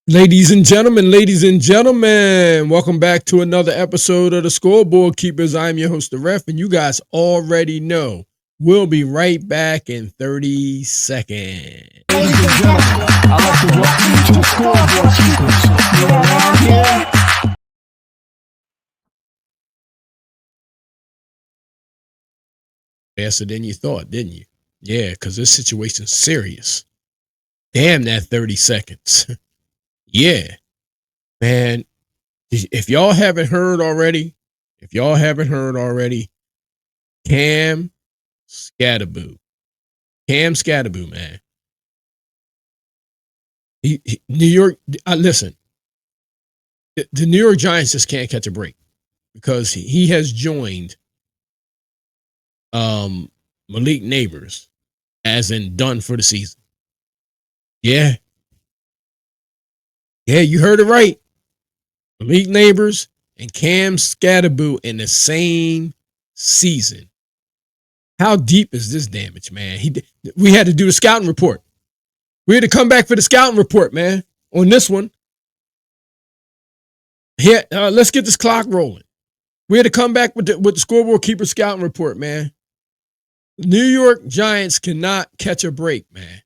Ladies and gentlemen, welcome back to another episode of the Scoreboard Keepers. I'm your host, the Ref, and you guys already know we'll be right back in 30 seconds. Ladies and gentlemen, I'd like to welcome you to the Scoreboard Keepers. You're around here. Faster than you thought, didn't you? Yeah, because this situation's serious. Damn that 30 seconds. Yeah, man. If y'all haven't heard already, Cam Skattebo. Cam Skattebo, man. New York, listen, the New York Giants just can't catch a break because he has joined Malik Nabers as in done for the season. Yeah. Yeah, you heard it right. Malik Nabers and Cam Skattebo in the same season. How deep is this damage, man? We had to do the scouting report. We had to come back for the scouting report, man, on this one. Here, let's get this clock rolling. We had to come back with the Scoreboard Keeper Scouting Report, man. New York Giants cannot catch a break, man.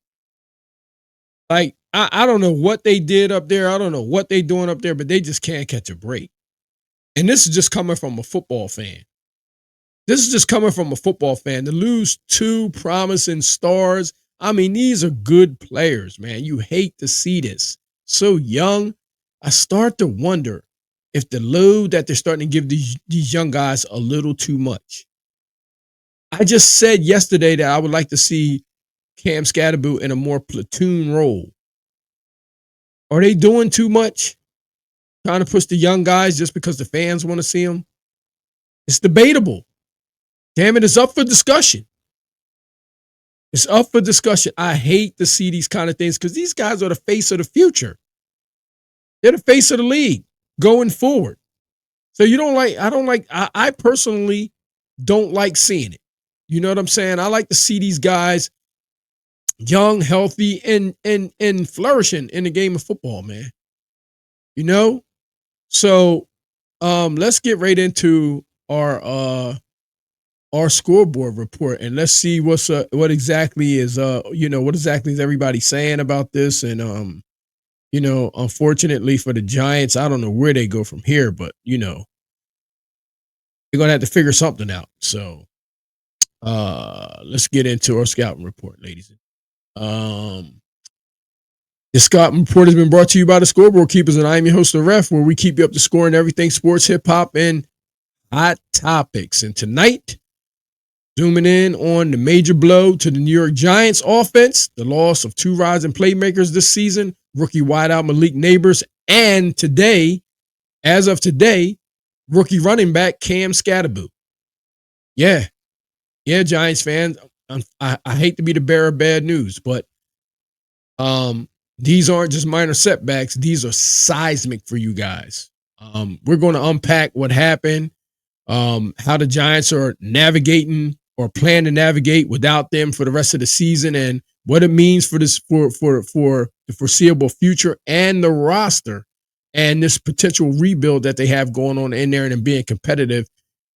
Like, I don't know what they did up there. I don't know what they doing up there, but they just can't catch a break. And this is just coming from a football fan. To lose two promising stars. I mean, these are good players, man. You hate to see this. So young. I start to wonder if the load that they're starting to give these young guys a little too much. I just said yesterday that I would like to see Cam Skattebo in a more platoon role. Are they doing too much? Trying to push the young guys just because the fans want to see them? It's debatable. Damn it, it's up for discussion. I hate to see these kind of things because these guys are the face of the future. They're the face of the league going forward. So I personally don't like seeing it. You know what I'm saying? I like to see these guys young, healthy, and flourishing in the game of football, man. You know? So let's get right into our scoreboard report and let's see what exactly is everybody saying about this. And unfortunately for the Giants, I don't know where they go from here, but they're gonna have to figure something out. So let's get into our scouting report, ladies. The scouting report has been brought to you by the Scoreboard Keepers, and I am your host, the Ref, where we keep you up to score in everything sports, hip hop, and hot topics. And tonight, zooming in on the major blow to the New York Giants offense, the loss of two rising playmakers this season, rookie wideout Malik Nabers, and today, as of today, rookie running back Cam Skattebo. Yeah, Giants fans, I hate to be the bearer of bad news, but these aren't just minor setbacks. These are seismic for you guys. We're going to unpack what happened, how the Giants are navigating or plan to navigate without them for the rest of the season, and what it means for this for the foreseeable future and the roster and this potential rebuild that they have going on in there and being competitive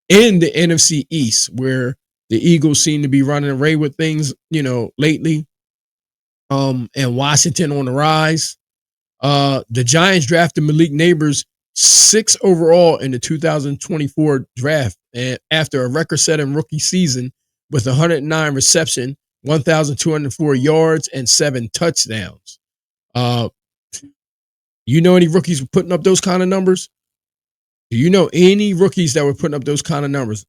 in the NFC East, where the Eagles seem to be running away with things, lately. And Washington on the rise. The Giants drafted Malik Nabers 6th overall in the 2024 draft, and after a record-setting rookie season with 109 reception, 1,204 yards, and 7 touchdowns. You know any rookies putting up those kind of numbers? Do you know any rookies that were putting up those kind of numbers?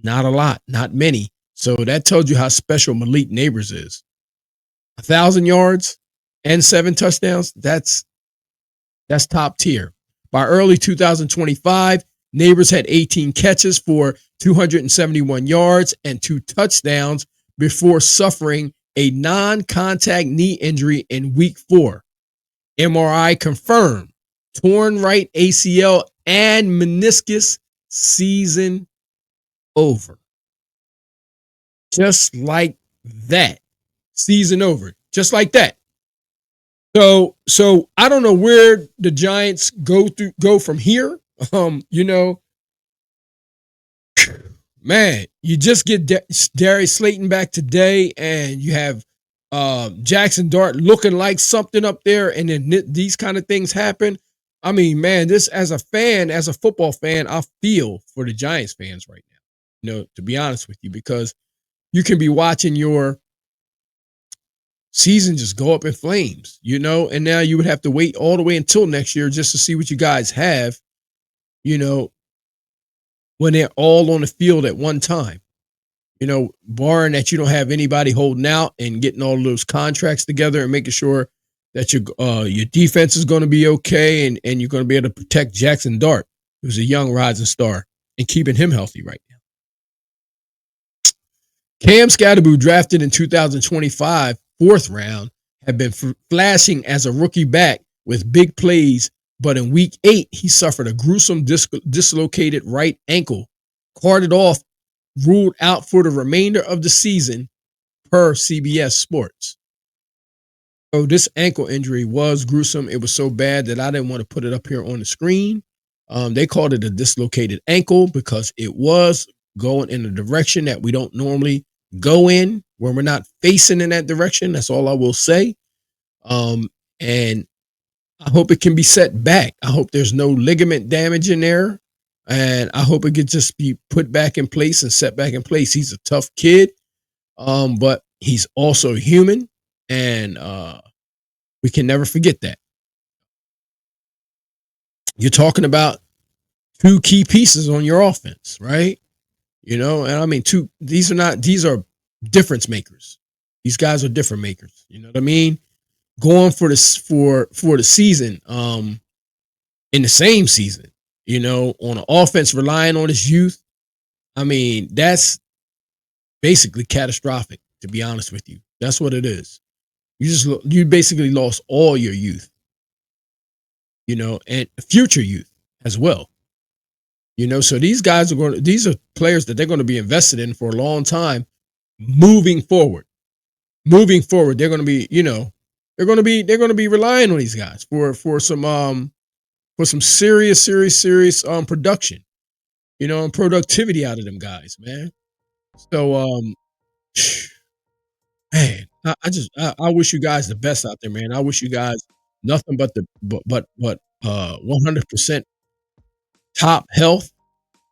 Not a lot, not many. So that tells you how special Malik Nabers is. 1,000 yards and 7 touchdowns. That's top tier. By early 2025, Nabers had 18 catches for 271 yards and 2 touchdowns before suffering a non-contact knee injury in week 4. MRI confirmed torn right ACL and meniscus, season over. Just like that. Season over. Just like that. So I don't know where the Giants go from here. You know, man, you just get Darius Slayton back today, and you have Jackson Dart looking like something up there, and then these kind of things happen. I mean, man, this as a fan, as a football fan, I feel for the Giants fans right now. You know, to be honest with you, because you can be watching your season just go up in flames, you know, and now you would have to wait all the way until next year just to see what you guys have, you know, when they're all on the field at one time. You know, barring that you don't have anybody holding out and getting all those contracts together and making sure that your defense is going to be okay, and you're going to be able to protect Jackson Dart, who's a young rising star, and keeping him healthy right now. Cam Skattebo, drafted in 2025, fourth round, had been flashing as a rookie back with big plays, but in week 8, he suffered a gruesome dislocated right ankle, carted off, ruled out for the remainder of the season, per CBS Sports. So this ankle injury was gruesome. It was so bad that I didn't want to put it up here on the screen. They called it a dislocated ankle because it was going in a direction that we don't normally go in when we're not facing in that direction. That's all I will say. And I hope it can be set back. I hope there's no ligament damage in there. And I hope it could just be put back in place and set back in place. He's a tough kid, but he's also human. And we can never forget that. You're talking about two key pieces on your offense, right? You know, and I mean, these are difference makers. These guys are difference makers. You know what I mean? Going for this for the season, in the same season, you know, on an offense relying on his youth. I mean, that's basically catastrophic, to be honest with you. That's what it is. You basically lost all your youth, you know, and future youth as well. You know, so these are players that they're going to be invested in for a long time moving forward. Moving forward, they're going to be, you know, they're going to be relying on these guys for some serious production, you know, and productivity out of them guys, man. So man, I wish you guys the best out there, man. I wish you guys nothing but 100% top health.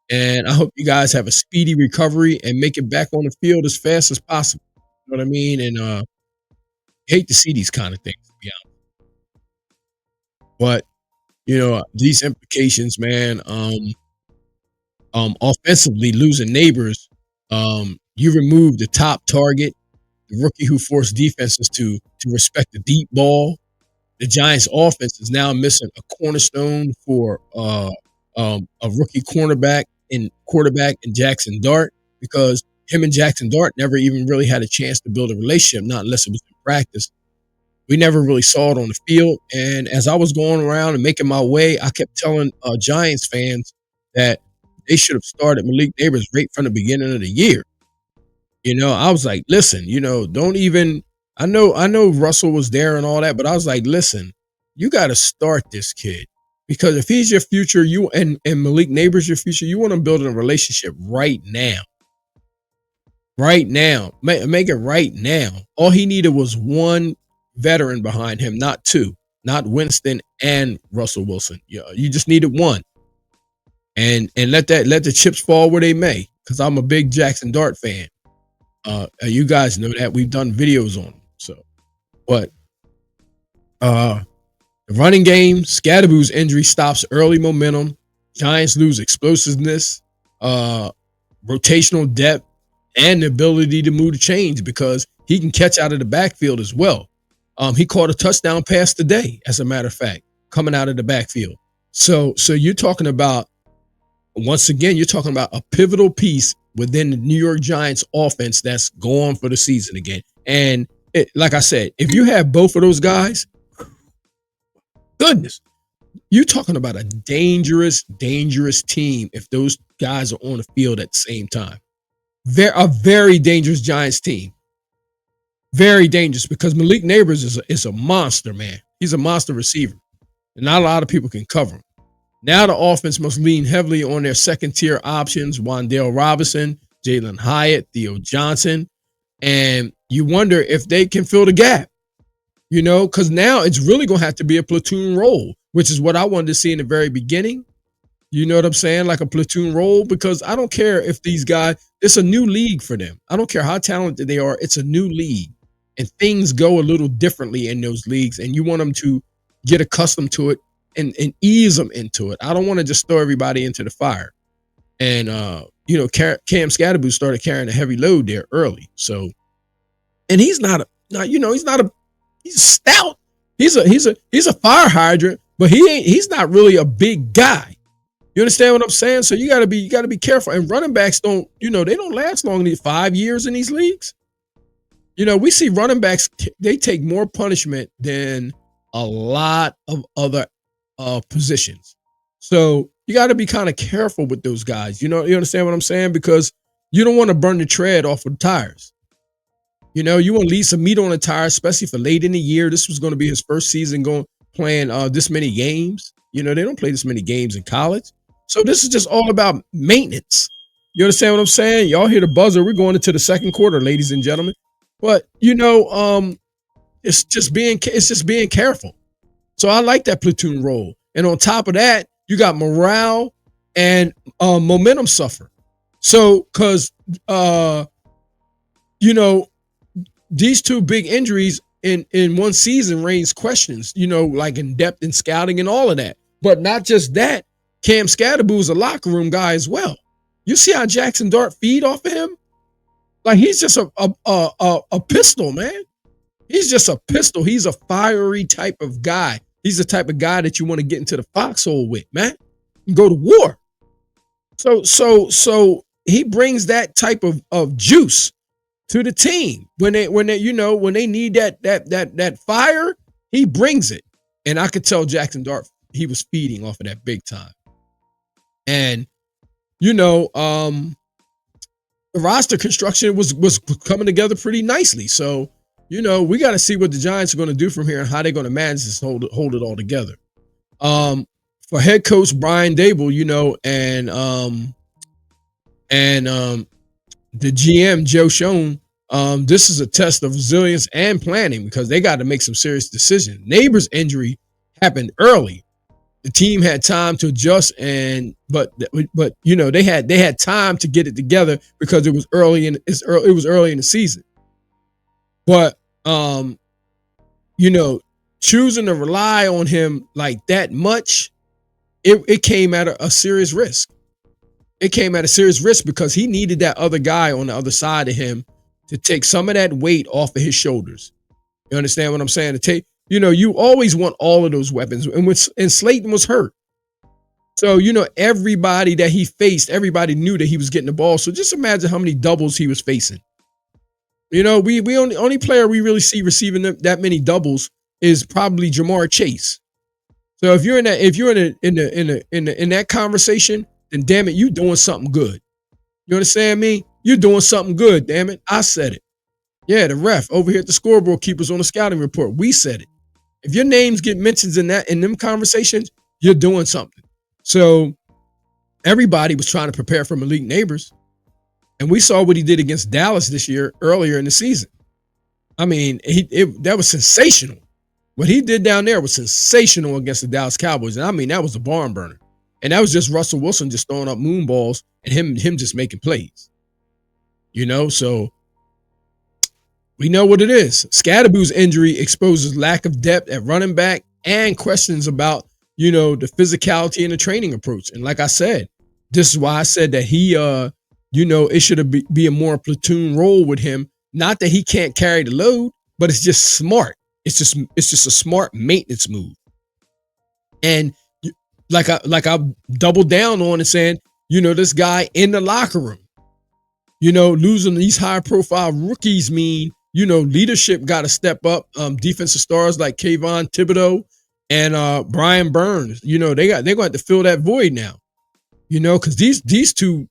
And I hope you guys have a speedy recovery and make it back on the field as fast as possible. You know what I mean? And hate to see these kind of things, to be honest. But you know, these implications, man. Offensively, losing Nabers, you remove the top target, the rookie who forced defenses to respect the deep ball. The Giants' offense is now missing a cornerstone for a rookie cornerback and quarterback in Jackson Dart, because him and Jackson Dart never even really had a chance to build a relationship, not unless it was in practice. We never really saw it on the field. And as I was going around and making my way, I kept telling Giants fans that they should have started Malik Nabers right from the beginning of the year. You know, I was like, listen, you know, don't even, I know Russell was there and all that, but I was like, listen, you got to start this kid, because if he's your future, you and Malik Nabers your future, you want to build a relationship right now. Right now. Make it right now. All he needed was one veteran behind him, not two, not Winston and Russell Wilson. You just needed one. And let the chips fall where they may, because I'm a big Jackson Dart fan. You guys know that we've done videos on him. So, but the running game, Skattebo's injury stops early momentum. Giants lose explosiveness, rotational depth, and the ability to move the chains, because he can catch out of the backfield as well. He caught a touchdown pass today, as a matter of fact, coming out of the backfield. So you're talking about, once again, you're talking about a pivotal piece within the New York Giants offense that's going for the season again. And like I said, if you have both of those guys, goodness, you're talking about a dangerous team if those guys are on the field at the same time. A very dangerous Giants team. Very dangerous, because Malik Nabers is a monster, man. He's a monster receiver, and not a lot of people can cover him. Now the offense must lean heavily on their second-tier options, Wan'Dale Robinson, Jalen Hyatt, Theo Johnson, and you wonder if they can fill the gap, because now it's really going to have to be a platoon role, which is what I wanted to see in the very beginning. You know what I'm saying? Like a platoon role, because I don't care if these guys, it's a new league for them. I don't care how talented they are. It's a new league, and things go a little differently in those leagues, and you want them to get accustomed to it and ease them into it. I don't want to just throw everybody into the fire. And, Cam Skattebo started carrying a heavy load there early. So, and he's he's stout. He's a fire hydrant, but he's not really a big guy. You understand what I'm saying? So you gotta be careful. And running backs they don't last long than 5 years in these leagues. We see running backs, they take more punishment than a lot of other positions. So you got to be kind of careful with those guys. You understand what I'm saying? Because you don't want to burn the tread off of the tires. You want to leave some meat on the tire, especially for late in the year. This was going to be his first season playing this many games. They don't play this many games in college. So this is just all about maintenance. You understand what I'm saying? Y'all hear the buzzer. We're going into the second quarter, ladies and gentlemen. But it's just being careful. So I like that platoon role. And on top of that, you got morale and momentum suffer. So because these two big injuries in one season raise questions, like in depth in scouting and all of that. But not just that, Cam Skattebo is a locker room guy as well. You see how Jackson Dart feed off of him? Like he's just a pistol, man. He's just a pistol. He's a fiery type of guy. He's the type of guy that you want to get into the foxhole with, man. And go to war. So he brings that type of juice to the team. When they need that fire, he brings it. And I could tell Jackson Dart, he was feeding off of that big time. And the roster construction was coming together pretty nicely. So, we got to see what the Giants are going to do from here and how they're going to manage this, hold it all together. For head coach Brian Daboll, and the GM Joe Schoen, this is a test of resilience and planning because they got to make some serious decisions. Nabers' injury happened early. The team had time to adjust, but they had time to get it together because it was early in the season. But choosing to rely on him like that much, it came at a serious risk. It came at a serious risk because he needed that other guy on the other side of him to take some of that weight off of his shoulders. You understand what I'm saying? To take, you always want all of those weapons. And Slayton was hurt. So, everybody that he faced, everybody knew that he was getting the ball. So just imagine how many doubles he was facing. We only player we really see receiving that many doubles is probably Jamar Chase. So if you're in that conversation, then damn it, you doing something good. You understand me? You're doing something good, damn it. I said it. Yeah, the ref over here at the Scoreboardkeepers on the Scouting Report, we said it. If your names get mentioned in them conversations, you're doing something. So everybody was trying to prepare for Malik Nabers. And we saw what he did against Dallas this year, earlier in the season. I mean, that was sensational. What he did down there was sensational against the Dallas Cowboys. And I mean, that was a barn burner. And that was just Russell Wilson just throwing up moon balls and him just making plays. So we know what it is. Skattebo's injury exposes lack of depth at running back and questions about, the physicality and the training approach. And like I said, this is why I said that he, it should be a more platoon role with him. Not that he can't carry the load, but it's just smart. It's just a smart maintenance move. And like I doubled down on and saying, this guy in the locker room, losing these high profile rookies mean, leadership got to step up. Defensive stars like Kayvon Thibodeau and Brian Burns, they're going to have to fill that void now, because these two,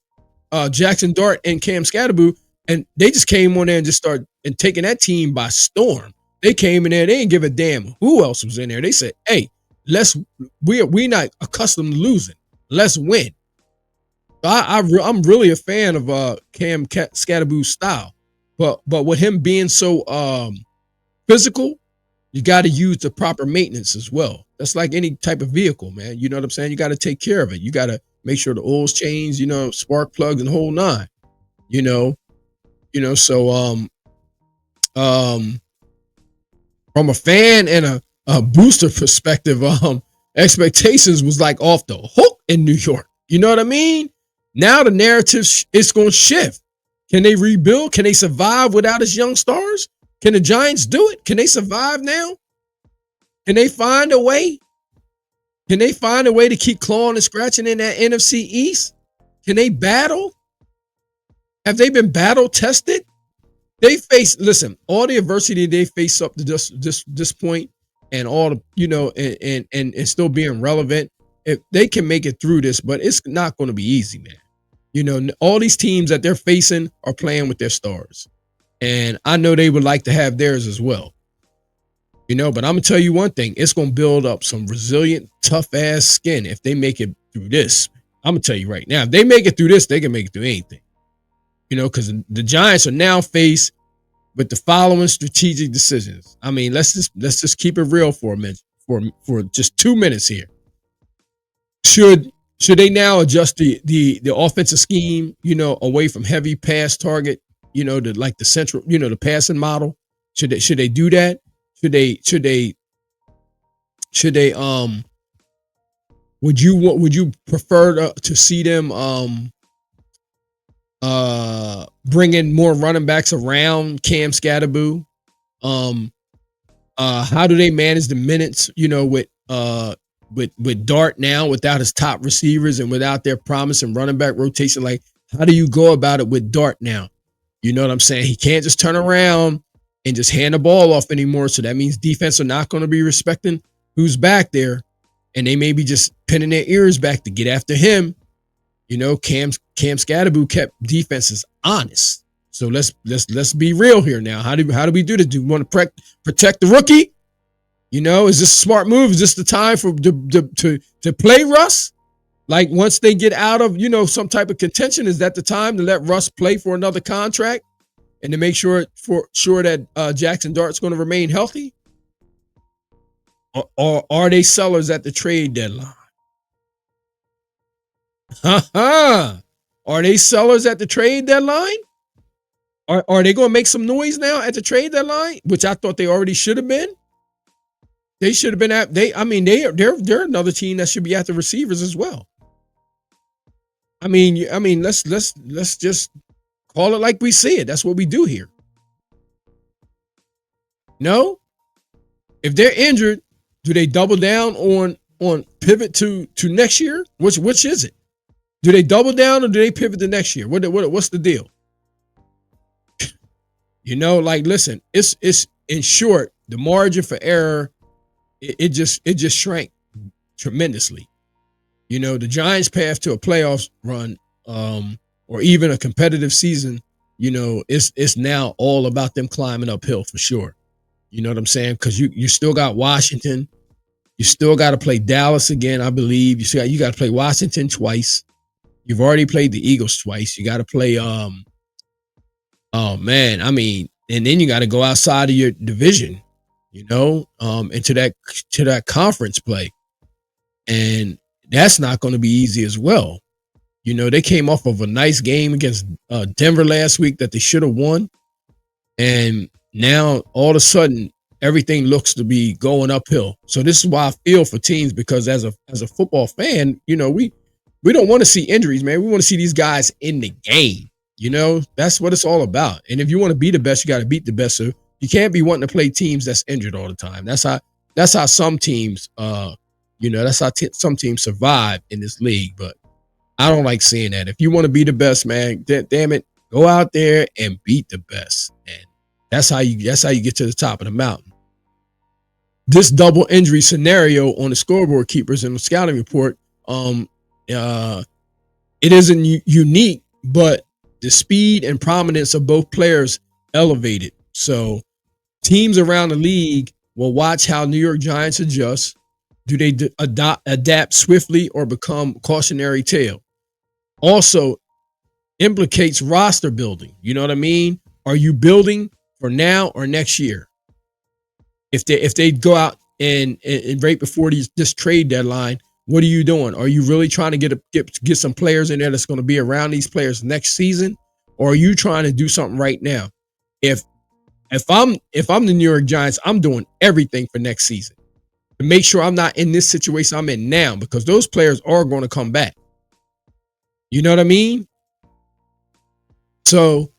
Jackson Dart and Cam Skattebo, and they just came on there and just started and taking that team by storm. They came in there. They didn't give a damn who else was in there. They said, "Hey, we not accustomed to losing. Let's win." So I'm really a fan of Cam Skattebo's style, but with him being so physical, you got to use the proper maintenance as well. That's like any type of vehicle, man. You know what I'm saying? You got to take care of it. You got to make sure the oil's changed, spark plugs and the whole nine. You know, So from a fan and a booster perspective, expectations was like off the hook in New York. You know what I mean? Now the narrative is going to shift. Can they rebuild? Can they survive without his young stars? Can the Giants do it? Can they survive now? Can they find a way? Can they find a way to keep clawing and scratching in that NFC East? Can they battle? Have they been battle tested? Listen, all the adversity they face up to this point, and all the, and still being relevant, if they can make it through this, but it's not going to be easy, man. All these teams that they're facing are playing with their stars. And I know they would like to have theirs as well. But I'm going to tell you one thing. It's going to build up some resilient, tough-ass skin if they make it through this. I'm going to tell you right now, if they make it through this, they can make it through anything. Because the Giants are now faced with the following strategic decisions. I mean, let's just keep it real for a minute, for just 2 minutes here. Should they now adjust the offensive scheme, away from heavy pass target, to like the central, the passing model? Should they do that? Should they would you prefer to see them bringing more running backs around Cam Skattebo? How do they manage the minutes, with Dart now, without his top receivers and without their promising running back rotation? Like, how do you go about it with Dart now? You know what I'm saying? He can't just turn around and just hand the ball off anymore. So that means defense are not going to be respecting who's back there, and they may be just pinning their ears back to get after him. Cam Skattebo kept defenses honest. So let's be real here now. How do we do this? Do we want to protect the rookie? Is this a smart move? Is this the time to play Russ? Like, once they get out of some type of contention, is that the time to let Russ play for another contract and to make sure that Jackson Dart's going to remain healthy? Or are they sellers at the trade deadline? Are they sellers at the trade deadline? Are they going to make some noise now at the trade deadline, which I thought they already should have been? They should have been they're another team that should be at the receivers as well. I mean, let's just call it like we see it. That's what we do here. No? If they're injured, do they double down on pivot to next year? Which is it? Do they double down or do they pivot to next year? What's the deal? Listen, it's in short, the margin for error, it just shrank tremendously. The Giants' path to a playoffs run, or even a competitive season, it's now all about them climbing uphill for sure. You know what I'm saying? Because you still got Washington, you still got to play Dallas again, I believe. You got to play Washington twice. You've already played the Eagles twice. You got to play, oh man, and then you got to go outside of your division, into that conference play, and that's not going to be easy as well. They came off of a nice game against Denver last week that they should have won, and now all of a sudden everything looks to be going uphill. So this is why I feel for teams, because as a football fan, we don't want to see injuries, man. We want to see these guys in the game. That's what it's all about. And if you want to be the best, you got to beat the best. So you can't be wanting to play teams that's injured all the time. That's how some teams, some teams survive in this league. But I don't like seeing that. If you want to be the best, man, damn it, go out there and beat the best. And that's how you get to the top of the mountain. This double injury scenario on the Scoreboard Keepers and the Scouting Report, it isn't unique, but the speed and prominence of both players elevated. So Teams around the league will watch how New York Giants adjust. Do they adapt swiftly or become cautionary tale? Also implicates roster building. You know what I mean? Are you building for now or next year? If they go out and right before this trade deadline, what are you doing? Are you really trying to get some players in there that's going to be around these players next season, or are you trying to do something right now? If I'm the New York Giants, I'm doing everything for next season to make sure I'm not in this situation I'm in now, because those players are going to come back. You know what I mean? So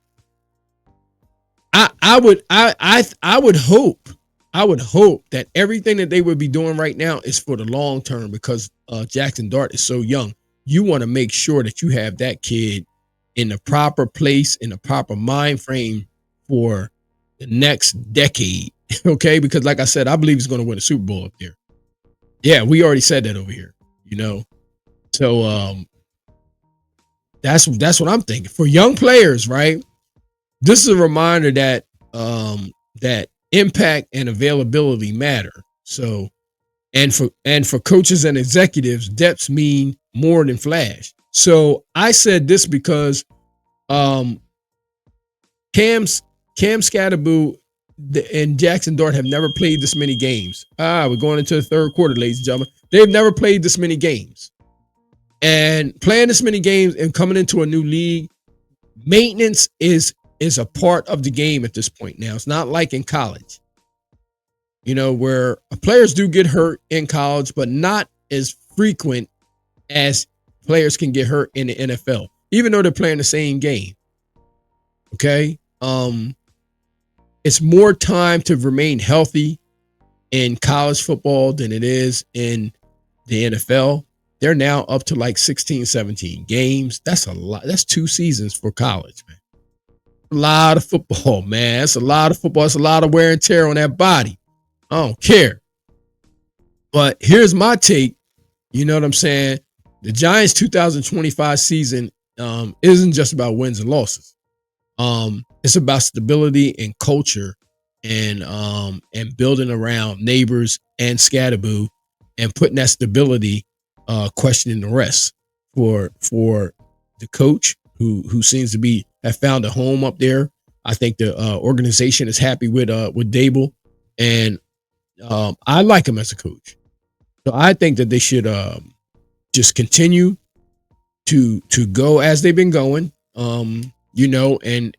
I would hope that everything that they would be doing right now is for the long term, because Jackson Dart is so young. You want to make sure that you have that kid in the proper place, in the proper mind frame for the next decade. Okay, because like I said, I believe he's going to win a Super Bowl up there. Yeah, we already said that over here. You know, so that's what I'm thinking for young players, right? This is a reminder that that impact and availability matter. So, and for coaches and executives, depths mean more than flash. So I said this because Cam Skattebo and Jackson Dart have never played this many games. We're going into the third quarter, ladies and gentlemen. They've never played this many games. And playing this many games and coming into a new league, maintenance is a part of the game at this point now. It's not like in college, you know, where players do get hurt in college, but not as frequent as players can get hurt in the NFL, even though they're playing the same game. Okay. It's more time to remain healthy in college football than it is in the NFL. They're now up to like 16, 17 games. That's a lot. That's 2 seasons for college, man. A lot of football, man. That's a lot of football. It's a lot of wear and tear on that body. I don't care. But here's my take. You know what I'm saying? The Giants 2025 season isn't just about wins and losses. It's about stability and culture and building around Nabers and Skattebo and putting that stability, questioning the rest for the coach who seems to have found a home up there. I think the organization is happy with Daboll, and I like him as a coach. So I think that they should just continue to go as they've been going. You know, and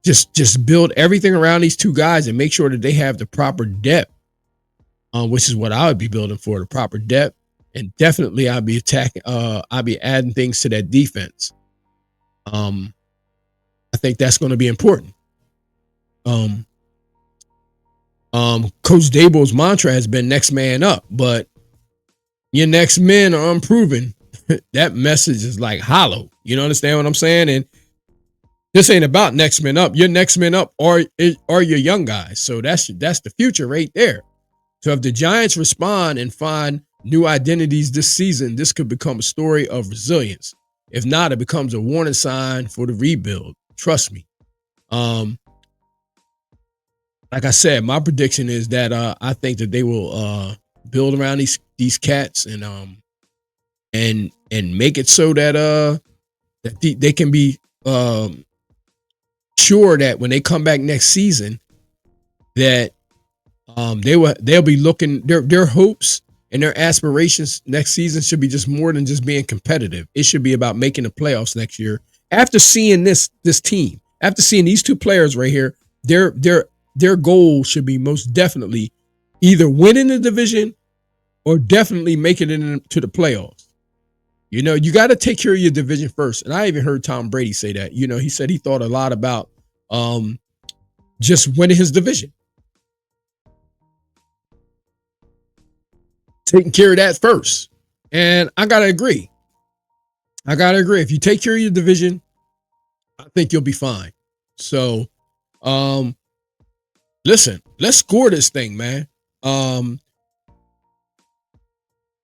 just build everything around these 2 guys and make sure that they have the proper depth, which is what I would be building for, the proper depth. And definitely I'll be adding things to that defense. I think that's going to be important. Coach Daboll's mantra has been next man up, but your next men are unproven. That message is like hollow. You know, understand what I'm saying? And this ain't about next men up. Your next men up are your young guys. So that's the future right there. So if the Giants respond and find new identities this season, this could become a story of resilience. If not, it becomes a warning sign for the rebuild. Trust me. Like I said, my prediction is that I think that they will build around these cats and make it so that they can be sure that when they come back next season, that they'll be looking their hopes and their aspirations next season should be just more than just being competitive. It should be about making the playoffs next year. After seeing this team, after seeing these 2 players right here, their goal should be most definitely either winning the division or definitely making it into the playoffs. You know, you got to take care of your division first. And I even heard Tom Brady say that. You know, he said he thought a lot about just winning his division. Taking care of that first. And I got to agree. If you take care of your division, I think you'll be fine. So, listen, let's score this thing, man.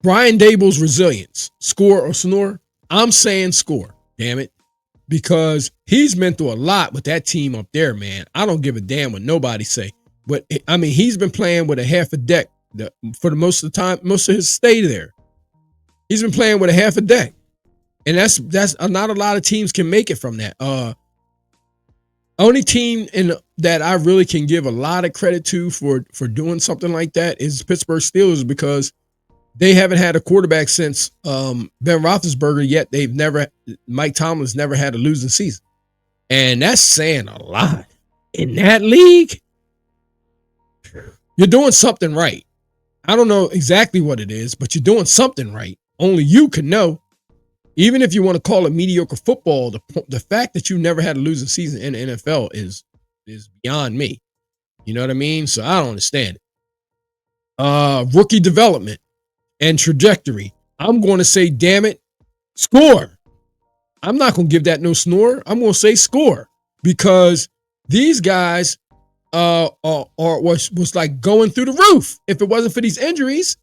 Brian Daboll's resilience, score or snore? I'm saying score, damn it. because he's been through a lot with that team up there, man. I don't give a damn what nobody say. But I mean, he's been playing with a half a deck for the most of the time, most of his stay there. He's been playing with a half a deck. And that's not a lot of teams can make it from that. Only team that I really can give a lot of credit to for doing something like that is Pittsburgh Steelers, because they haven't had a quarterback since Ben Roethlisberger, yet Mike Tomlin's never had a losing season. And that's saying a lot. In that league, you're doing something right. I don't know exactly what it is, but you're doing something right. Only you can know. Even if you want to call it mediocre football, the fact that you never had a losing season in the NFL is beyond me. You know what I mean? So I don't understand it. Rookie development and trajectory. I'm going to say, damn it, score. I'm not going to give that no snore. I'm going to say score, because these guys was like going through the roof. If it wasn't for these injuries,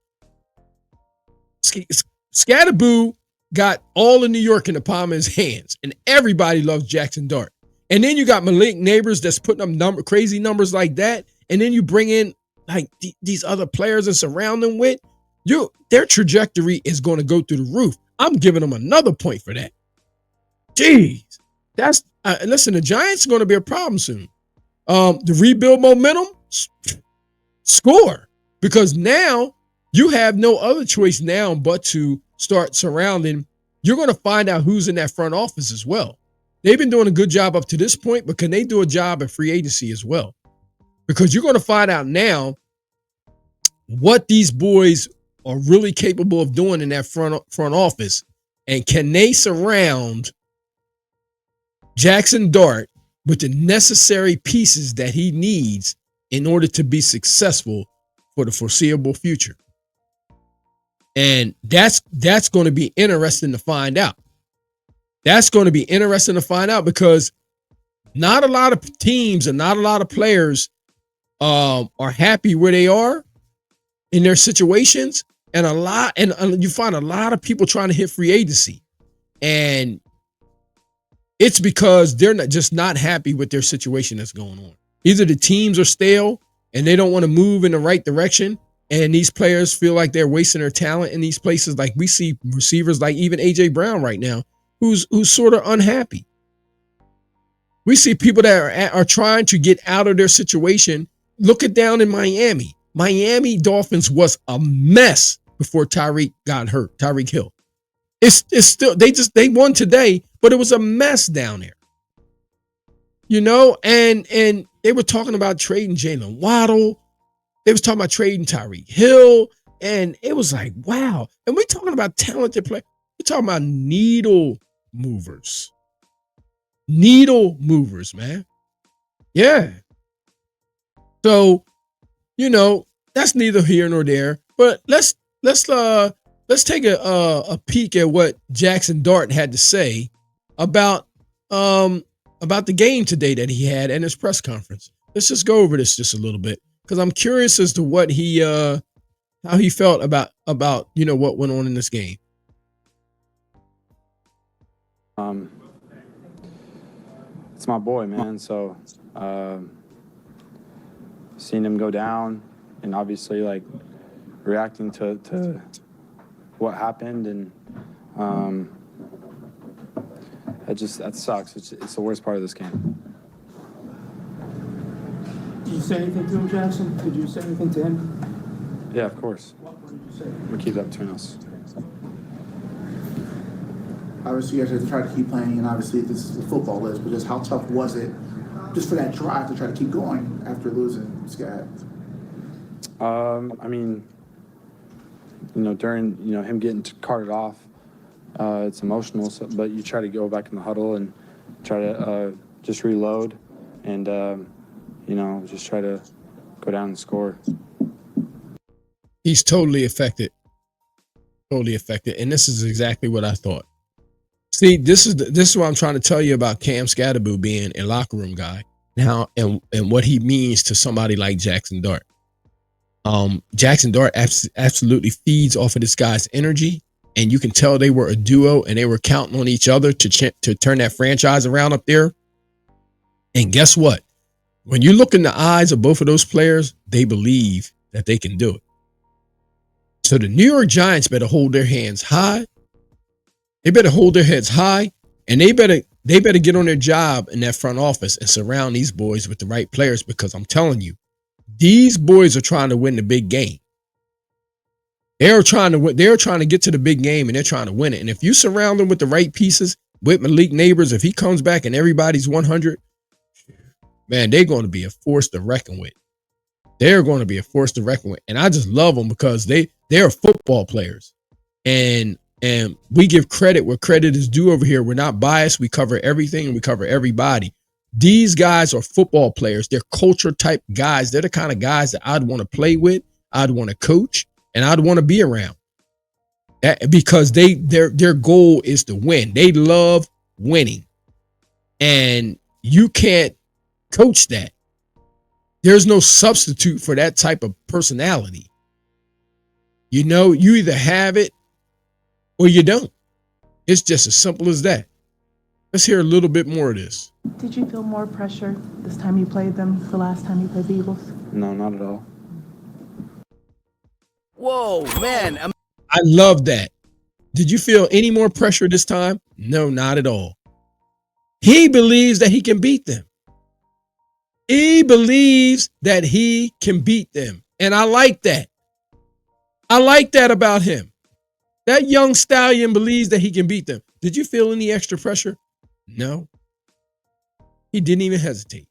Skattebo got all of New York in the palm of his hands, and everybody loves Jackson Dart. And then you got Malik Nabers that's putting up crazy numbers like that, and then you bring in like these other players and surround them with their trajectory is going to go through the roof. I'm giving them another point for that. Jeez, that's listen. The Giants are going to be a problem soon. The rebuild momentum, score, because now you have no other choice now but to start surrounding. You're going to find out who's in that front office as well. They've been doing a good job up to this point, but can they do a job at free agency as well? Because you're going to find out now what these boys are really capable of doing in that front office, and can they surround Jackson Dart with the necessary pieces that he needs in order to be successful for the foreseeable future. And that's going to be interesting to find out. That's going to be interesting to find out, because not a lot of teams and not a lot of players are happy where they are in their situations, and you find a lot of people trying to hit free agency, and it's because they're not happy with their situation that's going on. Either the teams are stale and they don't want to move in the right direction, and these players feel like they're wasting their talent in these places. Like we see receivers like even A.J. Brown right now, who's sort of unhappy. We see people that are trying to get out of their situation. Look it down in Miami. Miami Dolphins was a mess before Tyreek got hurt. Tyreek Hill. It's still, they won today, but it was a mess down there. You know, and they were talking about trading Jalen Waddle. They was talking about trading Tyreek Hill, and it was like, wow. And we're talking about talented players. We're talking about needle movers. Needle movers, man. Yeah. So, you know, that's neither here nor there. But let's take a peek at what Jackson Dart had to say about the game today that he had in his press conference. Let's just go over this just a little bit, because I'm curious as to what how he felt about what went on in this game. It's my boy, man. So seeing him go down, and obviously like reacting to what happened, and that sucks. It's the worst part of this game. Did you say anything to him, Jackson? Did you say anything to him? Yeah, of course. What did you say? We keep that between us. Obviously, you guys have to try to keep playing, and obviously this is the football list, but just how tough was it just for that drive to try to keep going after losing Scat? I mean, during, him getting carted off, it's emotional, but you try to go back in the huddle and try to just reload and, just try to go down and score. He's totally affected. Totally affected. And this is exactly what I thought. See, this is what I'm trying to tell you about Cam Skattebo being a locker room guy now, and what he means to somebody like Jackson Dart. Jackson Dart absolutely feeds off of this guy's energy. and you can tell they were a duo and they were counting on each other to turn that franchise around up there. And guess what? When you look in the eyes of both of those players, they believe that they can do it. So the New York Giants better hold their hands high. They better hold their heads high, and they better get on their job in that front office and surround these boys with the right players, because I'm telling you, these boys are trying to win the big game. They're trying to get to the big game, and they're trying to win it. And if you surround them with the right pieces, with Malik Nabers, if he comes back and everybody's 100, man, they're going to be a force to reckon with. They're going to be a force to reckon with. And I just love them because they're football players. And we give credit where credit is due over here. We're not biased. We cover everything and we cover everybody. These guys are football players. They're culture type guys. They're the kind of guys that I'd want to play with, I'd want to coach, and I'd want to be around. Because their goal is to win. They love winning. And you can't coach that. There's no substitute for that type of personality. You know, you either have it or you don't. It's just as simple as that. Let's hear a little bit more of this. Did you feel more pressure this time you played them, the last time you played the Eagles? No, not at all. Whoa, man. I love that. Did you feel any more pressure this time? No, not at all. He believes that he can beat them. He believes that he can beat them. And I like that. I like that about him. That young stallion believes that he can beat them. Did you feel any extra pressure? No. He didn't even hesitate.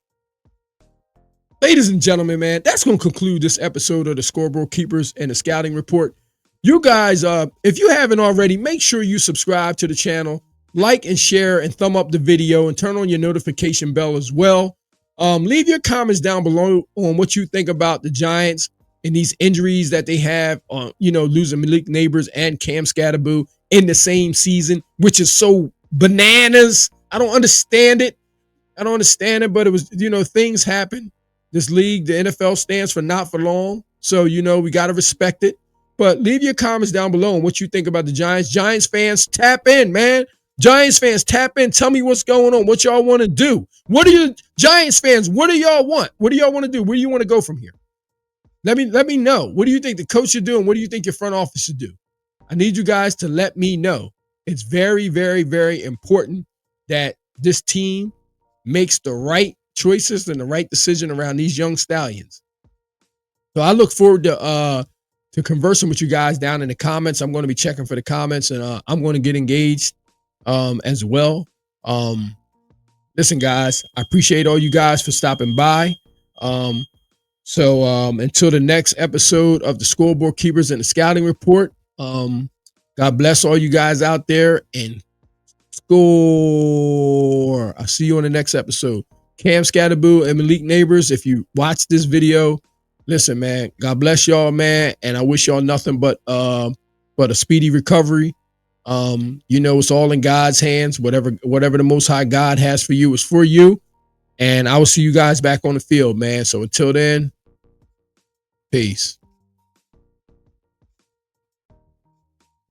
Ladies and gentlemen, man, that's going to conclude this episode of the Scoreboard Keepers and the Scouting Report. You guys, if you haven't already, make sure you subscribe to the channel, like and share and thumb up the video and turn on your notification bell as well. Leave your comments down below on what you think about the Giants and these injuries that they have, losing Malik Nabers and Cam Skattebo in the same season, which is so bananas. I don't understand it. But it was, things happen. This league, the NFL stands for not for long. So, we got to respect it. But leave your comments down below on what you think about the Giants. Giants fans, tap in, man. Giants fans, tap in. Tell me what's going on, what y'all want to do. What are you, Giants fans, what do y'all want? What do y'all want to do? Where do you want to go from here? Let me know. What do you think the coach should do, and what do you think your front office should do? I need you guys to let me know. It's very, very, very important that this team makes the right choices and the right decision around these young stallions. So I look forward to conversing with you guys down in the comments. I'm going to be checking for the comments, and I'm going to get engaged as well. Listen, guys, I appreciate all you guys for stopping by. So until the next episode of the Scoreboard Keepers and the Scouting Report, God bless all you guys out there, and score. I'll see you on the next episode. Cam Skattebo and Malik Nabers, if you watch this video, listen, man, God bless y'all, man, and I wish y'all nothing but a speedy recovery. It's all in God's hands. Whatever the Most High God has for you is for you. And I will see you guys back on the field, man. So until then, peace.